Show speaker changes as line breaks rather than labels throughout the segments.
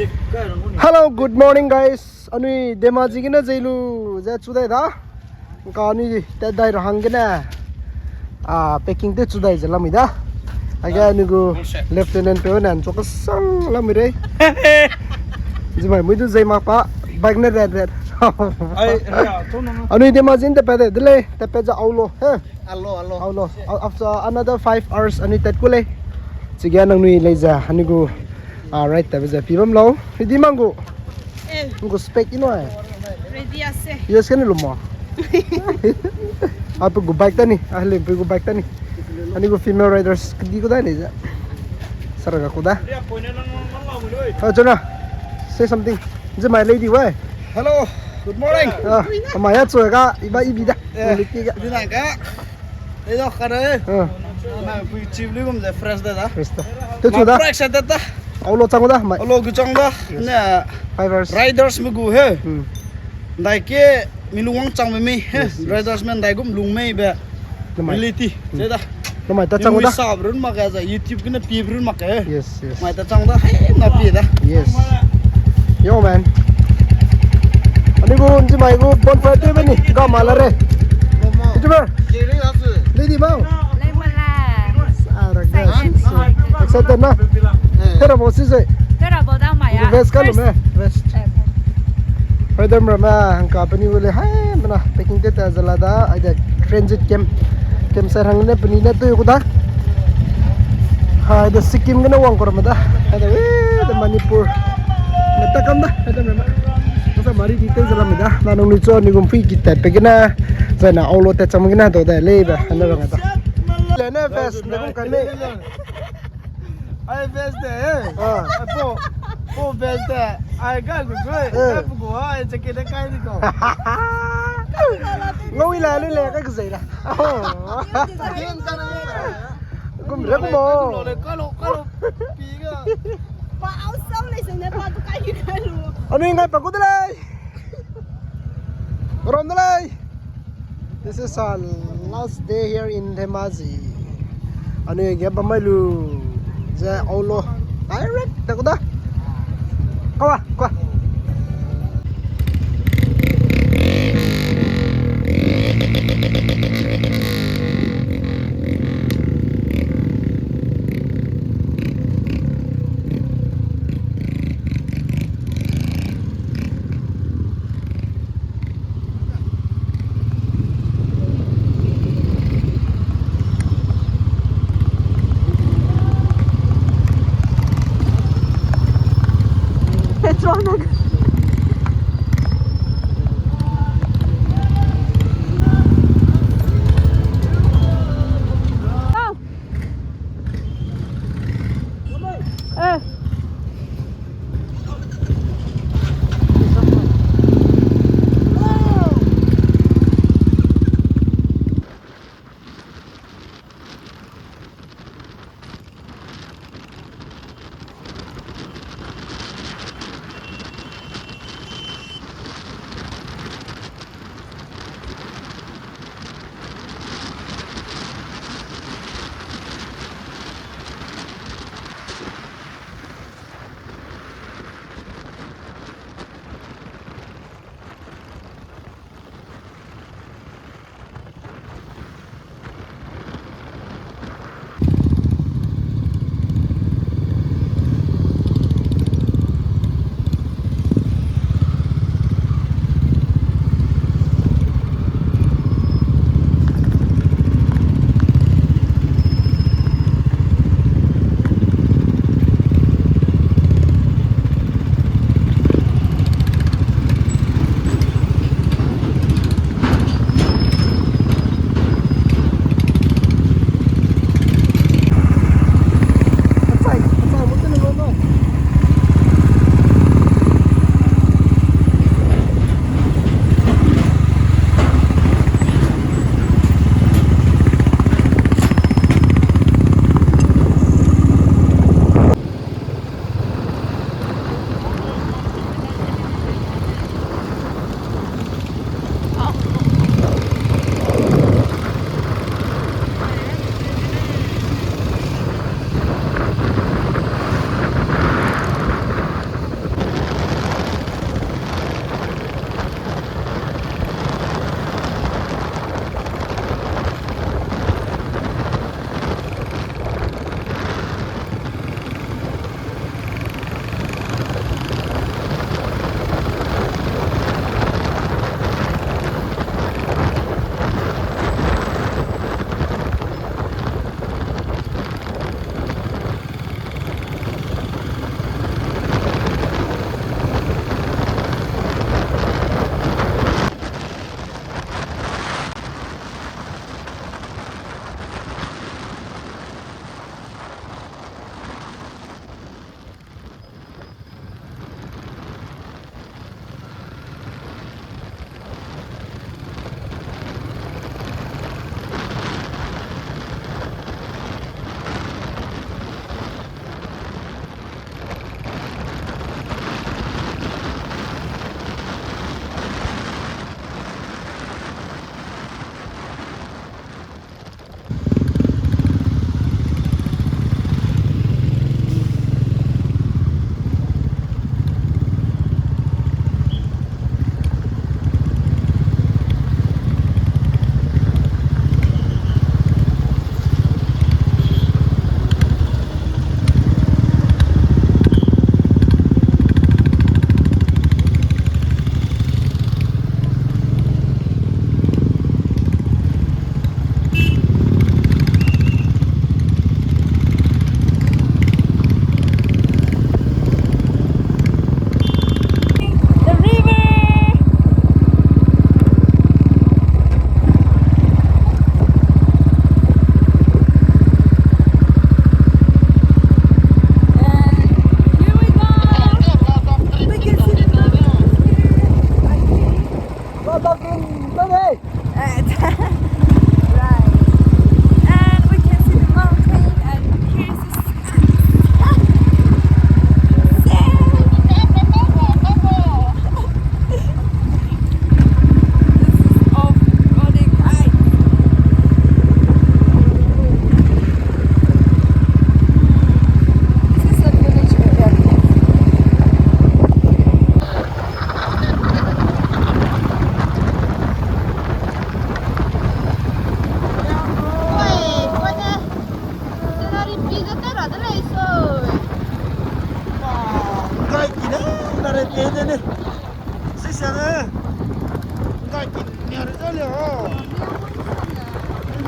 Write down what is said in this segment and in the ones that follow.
Hello, good morning guys. Ani demaji gina jailu ja chudai da. Ka ani te dai rahang gina. Packing te chudai jalam ida. Aga ni go lieutenant pe nan choka sang lam re. Jimai muidu jai ma pa bike na red. Ani demaji te pe dele te pe ja Aalo he. Aalo. After another 5 hours ani tet kule. Sigya nang nui leja ani go right ta beja pibam lo hidi mango mango spec ino hai
ready ase
yes kan lo mo apu go bike tani ahle go bike tani ani go female riders kidi ko dai leja saraga ko da jona say something is my lady way
Hello, good morning.
Maya chuega iba ibida liki ga
Dinaka. Edo khare. Na pui chibli gum je fresh da.
Krista to chuda
Fresh da da.
Aalo changda mai
Aalo gu changda. Na
5 hours
riders mu gu he. Dai ke miluang chang me he. Riders men dai gum lung me be. Militi. Je da.
no mai ta changda
Sabrun ma ga YouTube gna pibrun ma ka.
yes
Mai ta changda he na pi da.
yes yo man ani go unji mai go bonfire te bani ga malare youtuber lady mau
lai mala
sara ga excited na tera bosi se
tera boda maya
vest ka lo me vest further ma ang company wole hai mana packing te ta zalada aida transit camp sar hang ne pani na to yuda ha da sikkim gana wang kor mada ada we da manipur mata kam da ada mama masa mari detail zalam da na nong ni cho ni gum fi kitat pe gina zana Aalo ta cham gina to da leba ana ranga da le ne vest ne gum kan me
Ai vest de. Po vest de. Ai ga gu go. Pu go ai cheke de kai ni ko.
ngoi la le ka gzai da gum re mo
Kalau pi ga.
pa au sau lai sene pa tu kai ki kalu
Ano ngai pagod lai rom lai. This is our last day here in Dhemaji. Ano ye ba mailu ja Aalo direct ta ko da kwa petrol
gai kina nare tene ne sisana gai kin nyare jale ho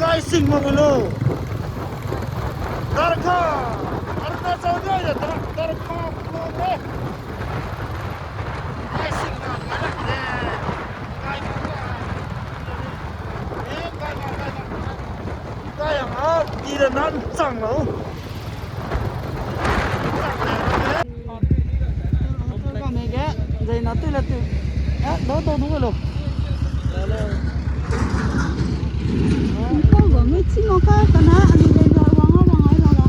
gai sing magolo darka Arunachal dia ya darka ko gai sing na malak ne gai gai yang tira nan chang lo dây nó tươi là tươi đó tôi đúng rồi luôn
có gồm mấy chiếc ngô cá cái nó anh đi rồi quăng ấy rồi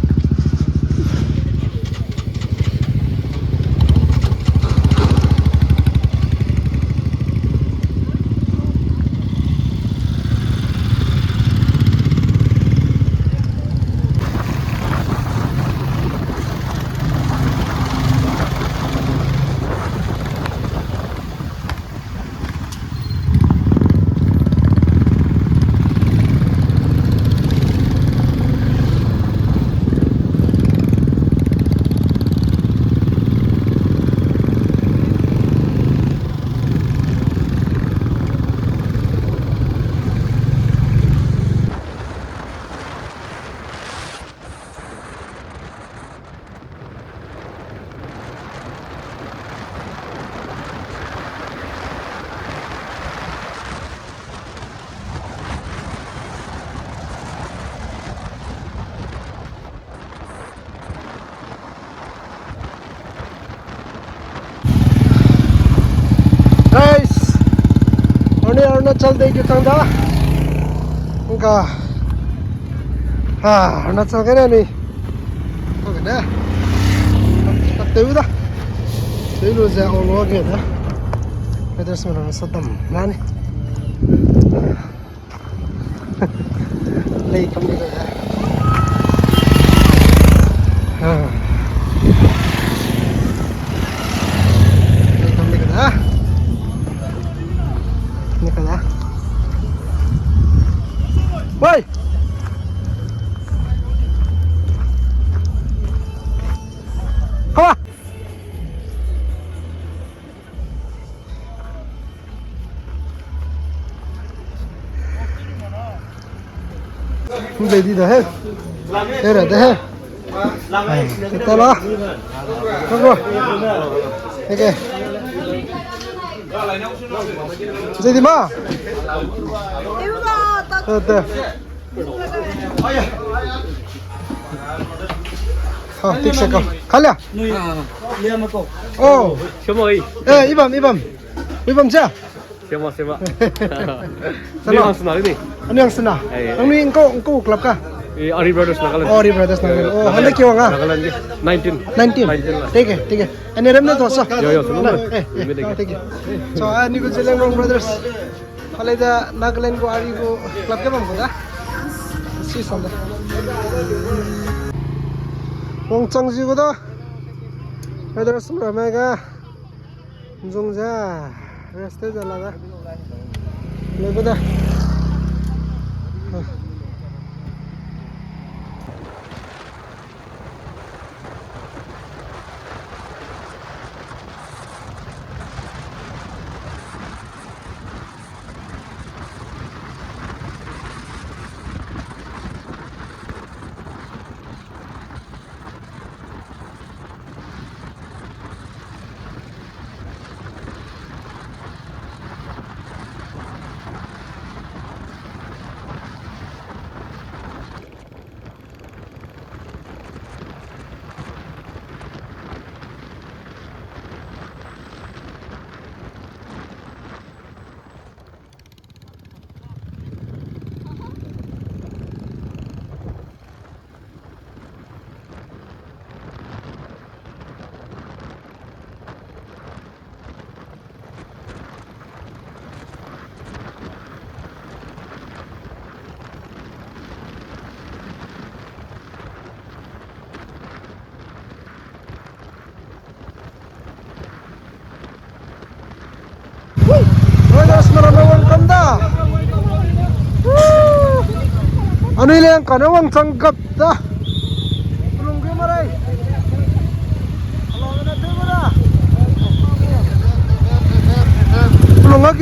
guys ini Arunachal deh kita dah enggak Arunachal kan nih oke dah tak tahu dah dulu saya Aalo gitu dah Pradesh mana sedam mana lagi kami tu dah lagi kami tu dah ini kan ya boy come on đây đi đâu hết đây là đây hết kita lah tunggu oke jadi mah
Yêu ra ta
tuh tik sekali kalian
lihat aku
oh
Siapa ini?
ibam siapa
Siapa? Ini
Sana.
yang senang ini.
Ano yang senang?
Iya.
Ang engkau club ka?
Ari Brothers nakalan.
Oh, di Pradesh nang. Oh, handa kiwa nga.
Nakalan dia. 19.
19. Tige. NERM na to so.
Yo, sunod na.
Tige. So, ani ko silang mga brothers. Kalay da Nagaland ko ari ko club ka bang ko da? Si sanda. Wong changji ko da. Brothers mo mega. Jongja. Reste jala da. Lego da. Brothers, maraming kanda. Ano ilang kanawang tanggap da? Tulong ko maray. Alawang na tayo mo na.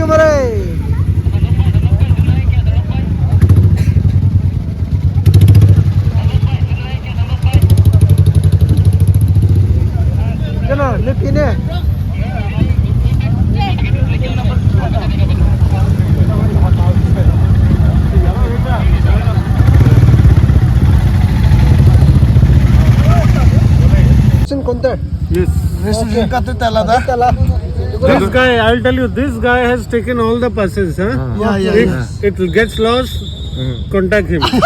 you, Mare. Kenapa? Lepas ni. Counter.
Yes. Registration करते तला था.
This guy, I'll tell you, this guy has taken all the passes, huh?
Yeah.
If it gets lost, contact him.
अभी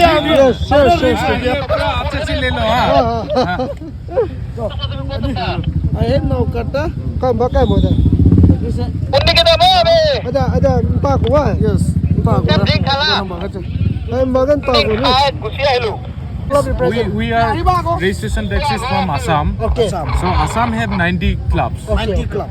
आप
अच्छे ले लो,
I have no kata.
Kau pakai mo dah. Ada empat kuah.
Yes.
Ay magan pa ko ni.
We are registration taxis from Assam.
Okay.
So Assam have 90 clubs.
90 clubs.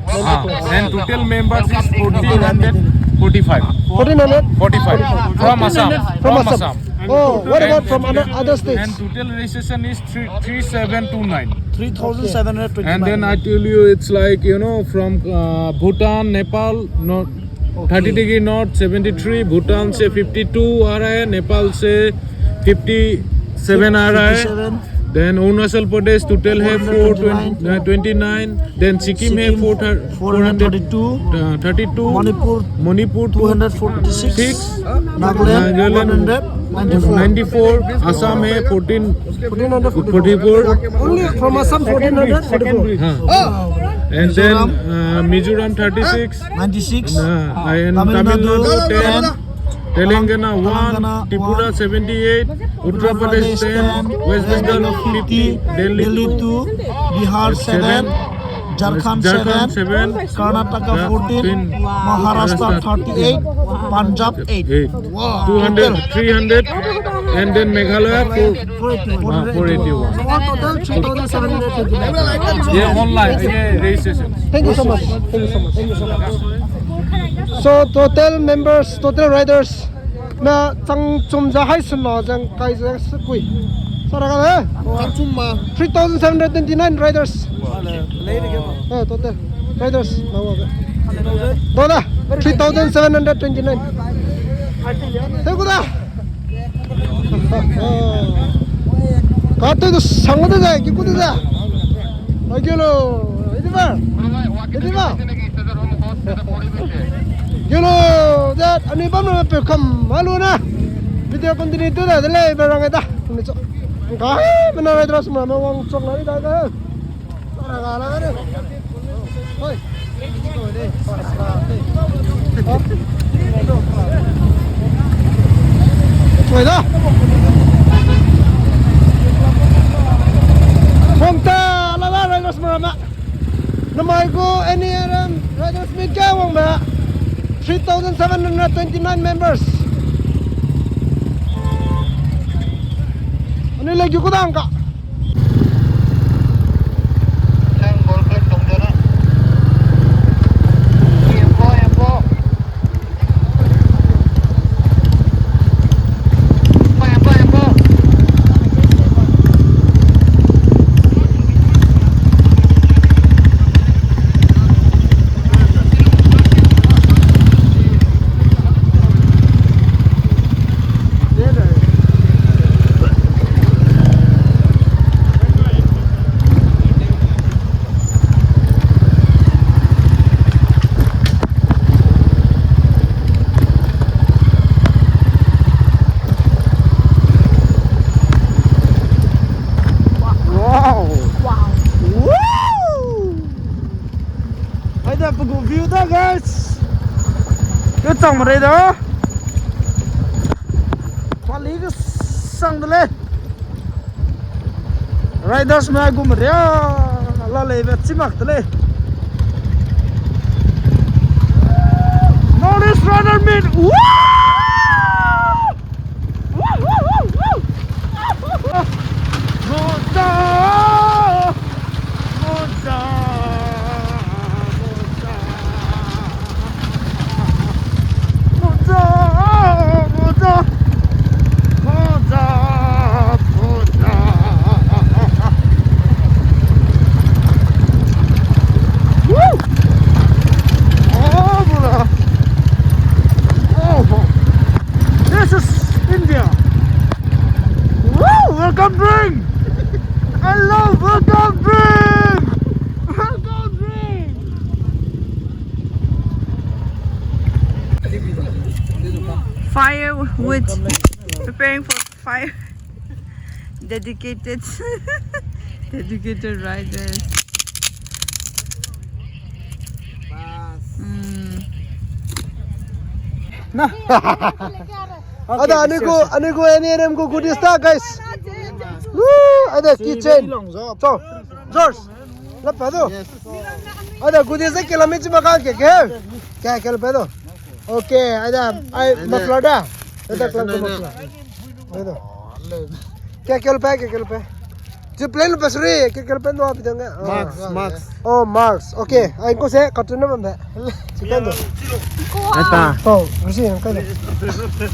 And total members is 1445.
1400.
45 from Assam.
From Assam. Oh, what about from other states?
And total registration is 3729.
3,729.
And then I tell you, it's like, you know, from Bhutan, Nepal, not 30 degree north, 73, Bhutan से 52 आ रहा है, नेपाल से 57 आ रहा है, then Arunachal Pradesh total है 429, then Sikkim है 432, Manipur
246, Nagaland 194,
Assam है
1444. Only from Assam 1444.
and then Mizoram 36,
96,
and Tamil Nadu 10, Telangana 1, Tripura 78, Uttar Pradesh 10, West Bengal 50, Delhi
2, Bihar 7, Jharkhand 7, Karnataka 14, Maharashtra 38, Punjab 8.
200, 300, and then Meghalaya 481.
So all total 3,729.
Yeah, online, yeah, registration.
Thank you so much. So total members, total riders, na chang chum ja hai sun no jang kai ja skui. Saraga 3,729 riders. Total riders. Doda 3,729. Seguda. Kate to sangoda ja ki kuda ja. Agelo, idiba. Yolo, that ani bam pe kam maluna. Video continue to da le barang eta. Ni so. Ka mana terus mana wong sok lari da ka. Sara ga la. Hoi. Hoi da. Fonta la la riders mama. Namai ko NERM riders meet ka wong ba. 3,729 members. Ano lagi ko dang ka? View da guys. Cái trồng ở đây đó. Quản lý cái sang đây lên. Riders mà gồm rồi. La lệ về chim mặc đây. Notice rider meet. Woo!
good. Preparing for fire. Dedicated riders.
Ada anigo NERM ko goodies ta guys. Woo! Ada keychain. So, George. Lapa do. Ada goodies ke lamit maka ke क्या क्या पे दो okay आजा आई muffler डा इधर club को muffler पे दो क्या पे जो प्लेन पे सरी क्या पे दो आप इधर
Max.
ओ मार्क्स ओके आई को से कटने में है चिकन दो
Ata.
ओ उसी हम कर दो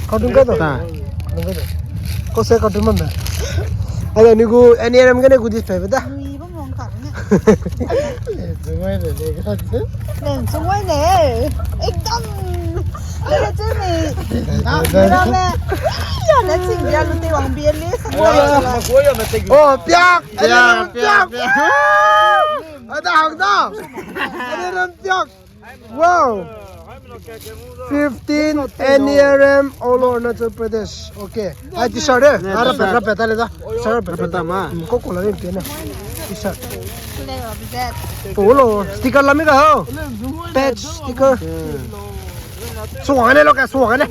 कटूं कर दो को से कटने में है अरे निगु NERM के ने गुदी पे बता
Lên xuống ngoài nè. एकदम. Đây là chứ mày. Đó nè. Nó chỉnh ra luôn tiêu bằng biên đi.
ô piak ada hang da NERM piak wow 15 NERM all Arunachal Pradesh okay ai t-shirt rap ta le da shirt
Apa ma?
ko ko la rin pe na t-shirt
Lên vào bây giờ.
polo sticker la mi ga ho patch sticker suang ne lo ka suang ne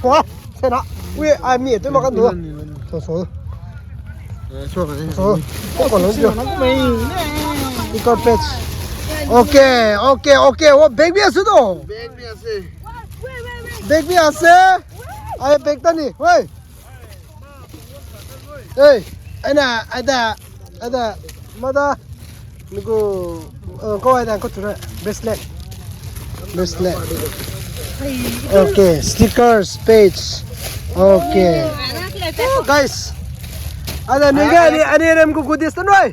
ko se na ui ai mi tôi mà kan du so ko ko lo dio sticker patch okay वो bag भी আছে তো bag भी আছে আয় बैगটা নি ওই এই ada mada niku ko ada ko tura bracelet okay stickers page okay guys ada niga NERM ko goodies tan oi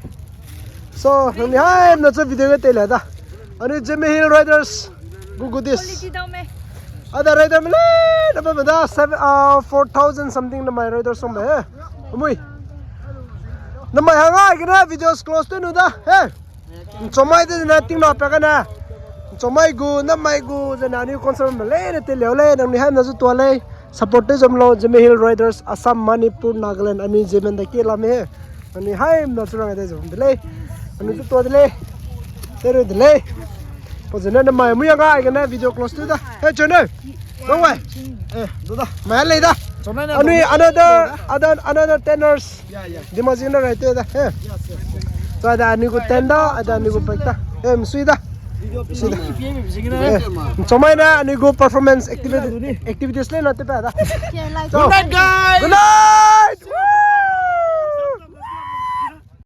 so nami hai na cha video te la da ani Zeme Hill Riders go goodies ada rider mele na ba da 4000 something na my rider som he mui na mai hanga gina videos close to no da he chomai de na ting na pa kana chomai gu na mai gu na ni concert mele ne te le na ni ha na zu to le support te jom lo Zeme Hill Riders Assam Manipur Nagaland ani Zemen da ke la me ani hai na churang de jom dele ani tu to dele tere dele Pojana na mai muya ga ga video close to da hey chone no way do da mai le da ani another tenors dimazina right da hey so da ani ko tenda ada ani ko pekta em suida chomai na ani go performance activities le na te pa da
Like
good night guys good night